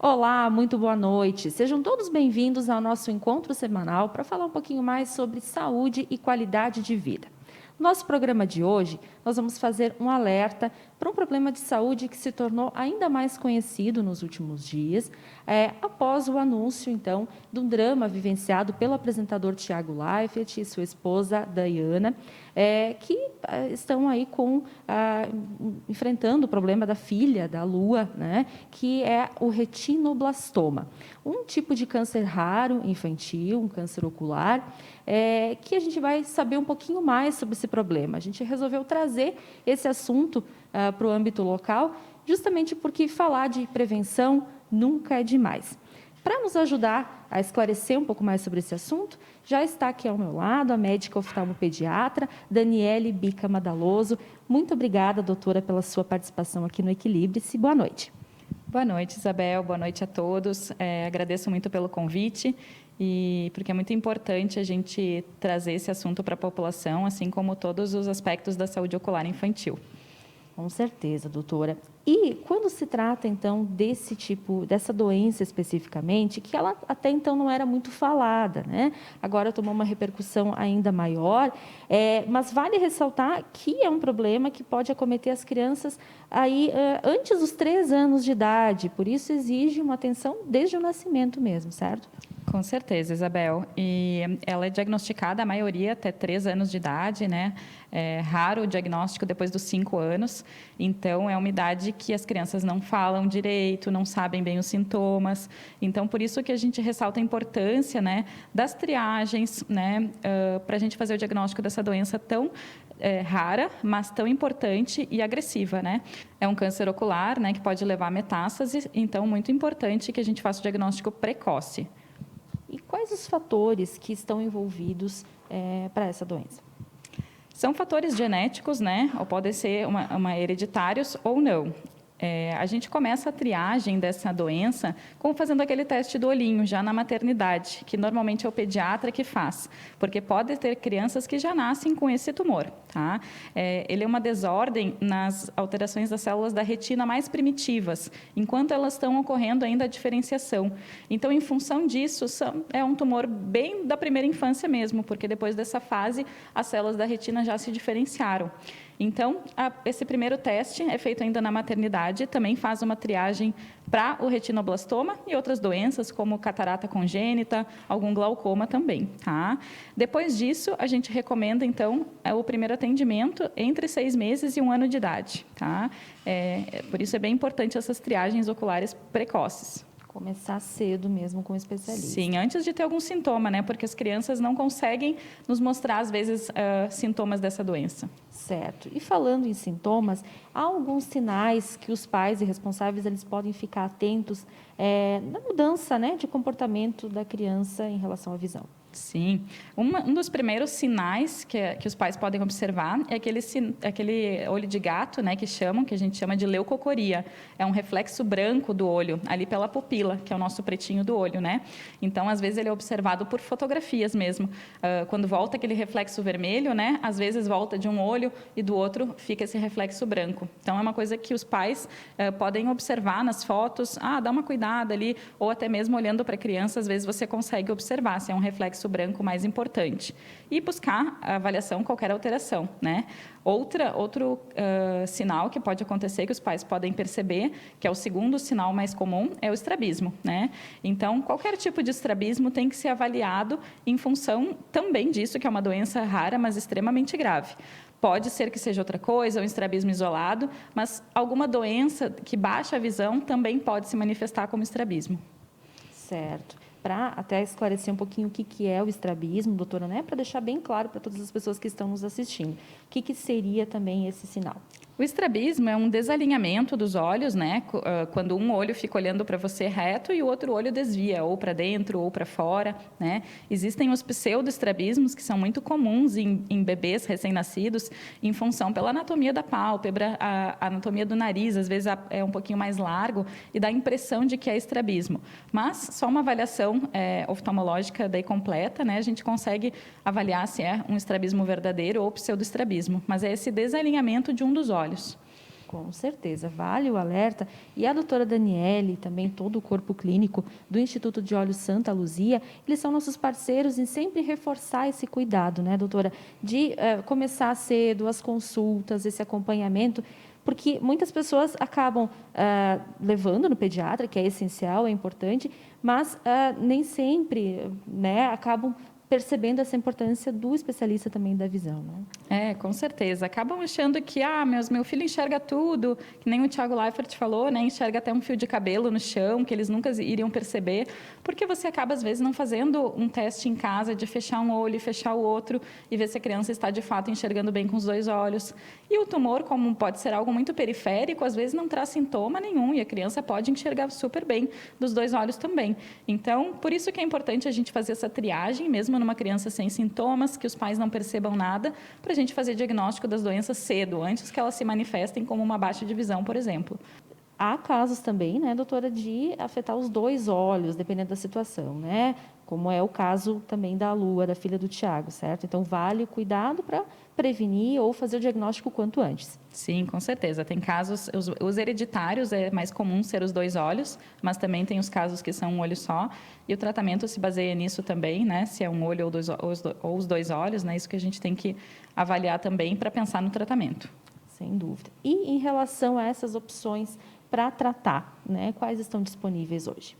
Olá, muito boa noite. Sejam todos bem-vindos ao nosso encontro semanal para falar um pouquinho mais sobre saúde e qualidade de vida. No nosso programa de hoje, nós vamos fazer um alerta para um problema de saúde que se tornou ainda mais conhecido nos últimos dias, após o anúncio, então, de um drama vivenciado pelo apresentador Tiago Leifert e sua esposa, Dayana, que estão aí enfrentando o problema da filha, da Lua, né, que é o retinoblastoma, um tipo de câncer raro, infantil, um câncer ocular, que a gente vai saber um pouquinho mais sobre esse problema. A gente resolveu trazer esse assunto para o âmbito local, justamente porque falar de prevenção nunca é demais. Para nos ajudar a esclarecer um pouco mais sobre esse assunto, já está aqui ao meu lado a médica oftalmopediatra Daniele Bica Madaloso. Muito obrigada, doutora, pela sua participação aqui no Equilibre-se. Boa noite. Boa noite, Isabel. Boa noite a todos. Agradeço muito pelo convite e porque é muito importante a gente trazer esse assunto para a população, assim como todos os aspectos da saúde ocular infantil. Com certeza, doutora. E quando se trata, então, dessa doença especificamente, que ela até então não era muito falada, né? Agora tomou uma repercussão ainda maior, mas vale ressaltar que é um problema que pode acometer as crianças aí antes dos 3 anos de idade, por isso exige uma atenção desde o nascimento mesmo, certo? Com certeza, Isabel. E ela é diagnosticada, a maioria, até 3 anos de idade, né? É raro o diagnóstico depois dos 5 anos. Então, é uma idade que as crianças não falam direito, não sabem bem os sintomas. Então, por isso que a gente ressalta a importância, né, das triagens, né, para a gente fazer o diagnóstico dessa doença tão rara, mas tão importante e agressiva, né? É um câncer ocular, né, que pode levar a metástase. Então, muito importante que a gente faça o diagnóstico precoce. E quais os fatores que estão envolvidos para essa doença? São fatores genéticos, né? Ou podem ser hereditários ou não. A gente começa a triagem dessa doença fazendo aquele teste do olhinho, já na maternidade, que normalmente é o pediatra que faz, porque pode ter crianças que já nascem com esse tumor. Tá? Ele é uma desordem nas alterações das células da retina mais primitivas, enquanto elas estão ocorrendo ainda a diferenciação. Então, em função disso, é um tumor bem da primeira infância mesmo, porque depois dessa fase, as células da retina já se diferenciaram. Então, esse primeiro teste é feito ainda na maternidade, também faz uma triagem para o retinoblastoma e outras doenças, como catarata congênita, algum glaucoma também. Tá? Depois disso, a gente recomenda, então, o primeiro atendimento entre 6 meses e 1 ano de idade. Tá? Por isso é bem importante essas triagens oculares precoces. Começar cedo mesmo com o especialista. Sim, antes de ter algum sintoma, né? Porque as crianças não conseguem nos mostrar, às vezes, sintomas dessa doença. Certo. E falando em sintomas, há alguns sinais que os pais e responsáveis eles podem ficar atentos na mudança, né, de comportamento da criança em relação à visão? Sim. Um dos primeiros sinais que os pais podem observar é aquele olho de gato, né, que a gente chama de leucocoria. É um reflexo branco do olho, ali pela pupila, que é o nosso pretinho do olho, né? Então, às vezes, ele é observado por fotografias mesmo. Quando volta aquele reflexo vermelho, né, às vezes volta de um olho e do outro fica esse reflexo branco. Então, é uma coisa que os pais podem observar nas fotos. Dá uma cuidada ali, ou até mesmo olhando para a criança, às vezes você consegue observar se é um reflexo branco mais importante. E buscar a avaliação qualquer alteração, né? Outro sinal que pode acontecer, que os pais podem perceber, que é o segundo sinal mais comum, é o estrabismo, né? Então, qualquer tipo de estrabismo tem que ser avaliado em função também disso, que é uma doença rara, mas extremamente grave. Pode ser que seja outra coisa, um estrabismo isolado, mas alguma doença que baixa a visão também pode se manifestar como estrabismo. Certo. Para até esclarecer um pouquinho o que é o estrabismo, doutora, né? Para deixar bem claro para todas as pessoas que estão nos assistindo. O que seria também esse sinal? O estrabismo é um desalinhamento dos olhos, né? Quando um olho fica olhando para você reto e o outro olho desvia, ou para dentro ou para fora, né? Existem os pseudoestrabismos, que são muito comuns em bebês recém-nascidos, em função pela anatomia da pálpebra, a anatomia do nariz, às vezes é um pouquinho mais largo e dá a impressão de que é estrabismo. Mas só uma avaliação oftalmológica daí completa, né? A gente consegue avaliar se é um estrabismo verdadeiro ou pseudoestrabismo, mas é esse desalinhamento de um dos olhos. Com certeza, vale o alerta. E a doutora Daniele, também todo o corpo clínico do Instituto de Olhos Santa Luzia, eles são nossos parceiros em sempre reforçar esse cuidado, né, doutora? De começar cedo, as consultas, esse acompanhamento, porque muitas pessoas acabam levando no pediatra, que é essencial, é importante, mas nem sempre, né, acabam percebendo essa importância do especialista também da visão, né? Com certeza. Acabam achando que, meu filho enxerga tudo, que nem o Thiago Leifert falou, né? Enxerga até um fio de cabelo no chão, que eles nunca iriam perceber, porque você acaba, às vezes, não fazendo um teste em casa de fechar um olho e fechar o outro e ver se a criança está, de fato, enxergando bem com os 2 olhos. E o tumor, como pode ser algo muito periférico, às vezes não traz sintoma nenhum e a criança pode enxergar super bem dos 2 olhos também. Então, por isso que é importante a gente fazer essa triagem, mesmo numa criança sem sintomas, que os pais não percebam nada, para a gente fazer diagnóstico das doenças cedo, antes que elas se manifestem como uma baixa de visão, por exemplo. Há casos também, né, doutora, de afetar os 2 olhos, dependendo da situação, né? Como é o caso também da Lua, da filha do Tiago, certo? Então, vale o cuidado para prevenir ou fazer o diagnóstico quanto antes. Sim, com certeza. Tem casos, os hereditários é mais comum ser os 2 olhos, mas também tem os casos que são um olho só. E o tratamento se baseia nisso também, né? Se é um olho ou os 2 olhos, né? Isso que a gente tem que avaliar também para pensar no tratamento. Sem dúvida. E em relação a essas opções para tratar, né? Quais estão disponíveis hoje?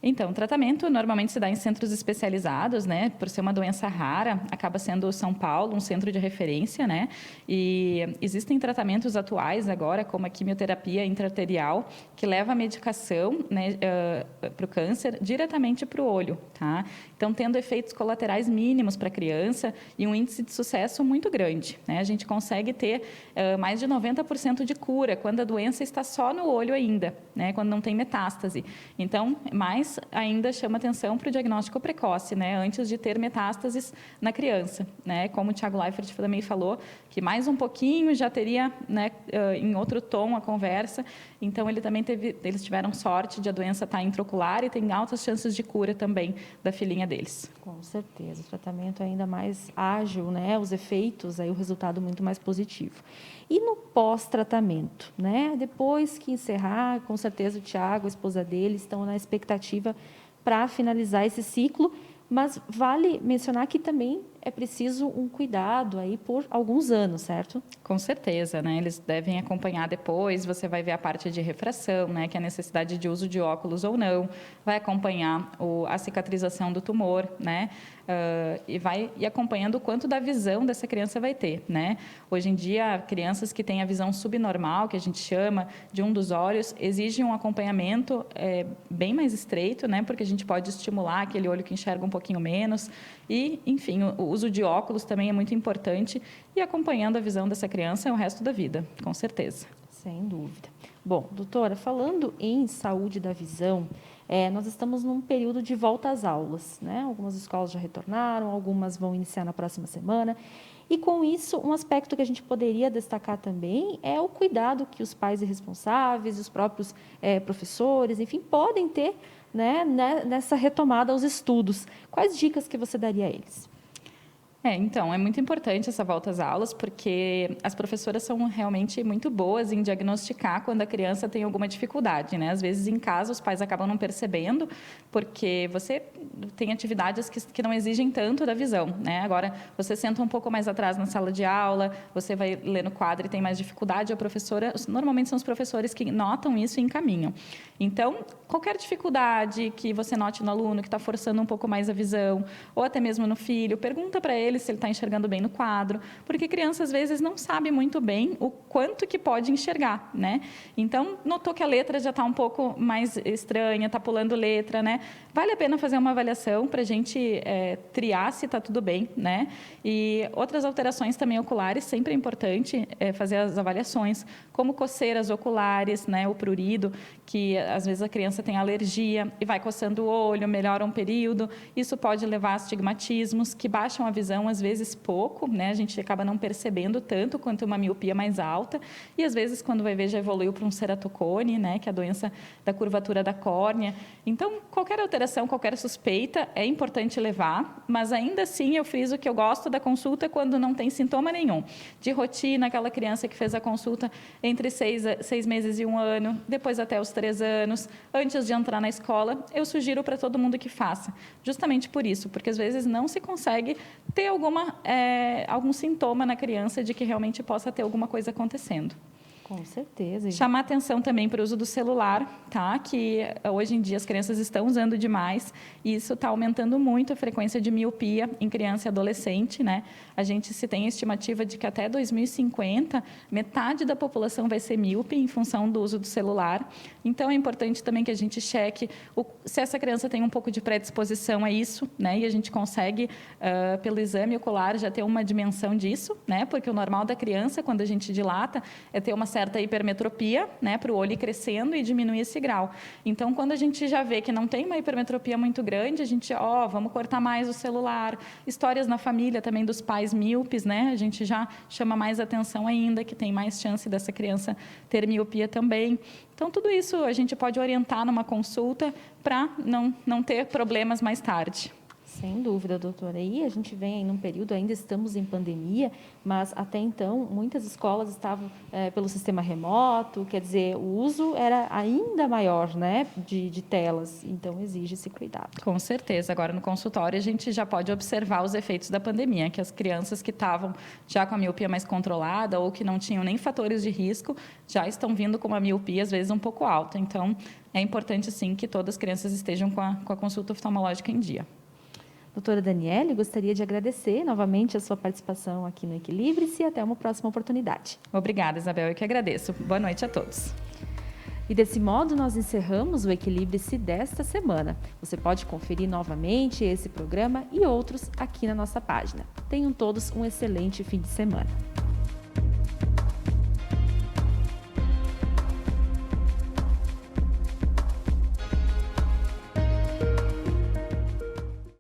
Então, o tratamento normalmente se dá em centros especializados, né? Por ser uma doença rara, acaba sendo São Paulo um centro de referência, né? E existem tratamentos atuais agora, como a quimioterapia intraarterial, que leva a medicação, né, para o câncer diretamente para o olho, tá? Então, tendo efeitos colaterais mínimos para a criança e um índice de sucesso muito grande, né? A gente consegue ter mais de 90% de cura quando a doença está só no olho ainda, né? Quando não tem metástase. Então, mais ainda chama atenção para o diagnóstico precoce, né? Antes de ter metástases na criança, né? Como o Thiago Leifert também falou, que mais um pouquinho já teria, né, em outro tom a conversa. Então, eles tiveram sorte de a doença estar intraocular e tem altas chances de cura também da filhinha deles. Com certeza, o tratamento é ainda mais ágil, né? Os efeitos, aí o resultado muito mais positivo. E no pós-tratamento, né? Depois que encerrar, com certeza o Tiago, a esposa dele, estão na expectativa para finalizar esse ciclo, mas vale mencionar que também é preciso um cuidado aí por alguns anos, certo? Com certeza, né? Eles devem acompanhar depois, você vai ver a parte de refração, né? Que é a necessidade de uso de óculos ou não, vai acompanhar a cicatrização do tumor, né? E vai acompanhando o quanto da visão dessa criança vai ter, né? Hoje em dia, crianças que têm a visão subnormal, que a gente chama de um dos olhos, exigem um acompanhamento bem mais estreito, né? Porque a gente pode estimular aquele olho que enxerga um pouquinho menos e, enfim, o uso de óculos também é muito importante e acompanhando a visão dessa criança é o resto da vida, com certeza. Sem dúvida. Bom, doutora, falando em saúde da visão, nós estamos num período de volta às aulas, né? Algumas escolas já retornaram, algumas vão iniciar na próxima semana. E, com isso, um aspecto que a gente poderia destacar também é o cuidado que os pais e responsáveis, os próprios professores, enfim, podem ter, né, nessa retomada aos estudos. Quais dicas que você daria a eles? Então, é muito importante essa volta às aulas, porque as professoras são realmente muito boas em diagnosticar quando a criança tem alguma dificuldade, né? Às vezes, em casa, os pais acabam não percebendo, porque você tem atividades que não exigem tanto da visão, né? Agora, você senta um pouco mais atrás na sala de aula, você vai ler no quadro e tem mais dificuldade, a professora, normalmente são os professores que notam isso e encaminham. Então, qualquer dificuldade que você note no aluno que está forçando um pouco mais a visão, ou até mesmo no filho, pergunta para ele se ele está enxergando bem no quadro, porque criança às vezes não sabe muito bem o quanto que pode enxergar, né? Então, notou que a letra já está um pouco mais estranha, está pulando letra, né? Vale a pena fazer uma avaliação para a gente triar se está tudo bem, né? E outras alterações também oculares, sempre é importante fazer as avaliações, como coceiras oculares, né? O prurido, que às vezes a criança tem alergia e vai coçando o olho, melhora um período, isso pode levar a astigmatismos que baixam a visão visão, às vezes pouco, né? A gente acaba não percebendo tanto quanto uma miopia mais alta, e às vezes quando vai ver já evoluiu para um ceratocone, né? Que é a doença da curvatura da córnea. Então, qualquer alteração, qualquer suspeita é importante levar, mas ainda assim eu friso que eu gosto da consulta quando não tem sintoma nenhum. De rotina, aquela criança que fez a consulta entre 6 meses e 1 ano, depois até os 3 anos, antes de entrar na escola, eu sugiro para todo mundo que faça. Justamente por isso, porque às vezes não se consegue ter algum sintoma na criança de que realmente possa ter alguma coisa acontecendo. Com certeza. Chamar atenção também para o uso do celular, tá? Que hoje em dia as crianças estão usando demais e isso está aumentando muito a frequência de miopia em criança e adolescente, né? A gente se tem a estimativa de que até 2050 metade da população vai ser míope em função do uso do celular. Então é importante também que a gente cheque se essa criança tem um pouco de predisposição a isso, né? E a gente consegue pelo exame ocular já ter uma dimensão disso, né? Porque o normal da criança quando a gente dilata é ter uma certa hipermetropia, né, para o olho ir crescendo e diminuir esse grau. Então, quando a gente já vê que não tem uma hipermetropia muito grande, a gente, vamos cortar mais o celular. Histórias na família também dos pais míopes, né, a gente já chama mais atenção ainda, que tem mais chance dessa criança ter miopia também. Então, tudo isso a gente pode orientar numa consulta para não ter problemas mais tarde. Sem dúvida, doutora. E a gente vem em um período, ainda estamos em pandemia, mas até então muitas escolas estavam pelo sistema remoto, quer dizer, o uso era ainda maior, né, de telas, então exige esse cuidado. Com certeza. Agora, no consultório, a gente já pode observar os efeitos da pandemia, que as crianças que estavam já com a miopia mais controlada ou que não tinham nem fatores de risco, já estão vindo com uma miopia, às vezes, um pouco alta. Então, é importante, sim, que todas as crianças estejam com a consulta oftalmológica em dia. Doutora Daniele, gostaria de agradecer novamente a sua participação aqui no Equilibre-se e até uma próxima oportunidade. Obrigada, Isabel, eu que agradeço. Boa noite a todos. E desse modo nós encerramos o Equilibre-se desta semana. Você pode conferir novamente esse programa e outros aqui na nossa página. Tenham todos um excelente fim de semana.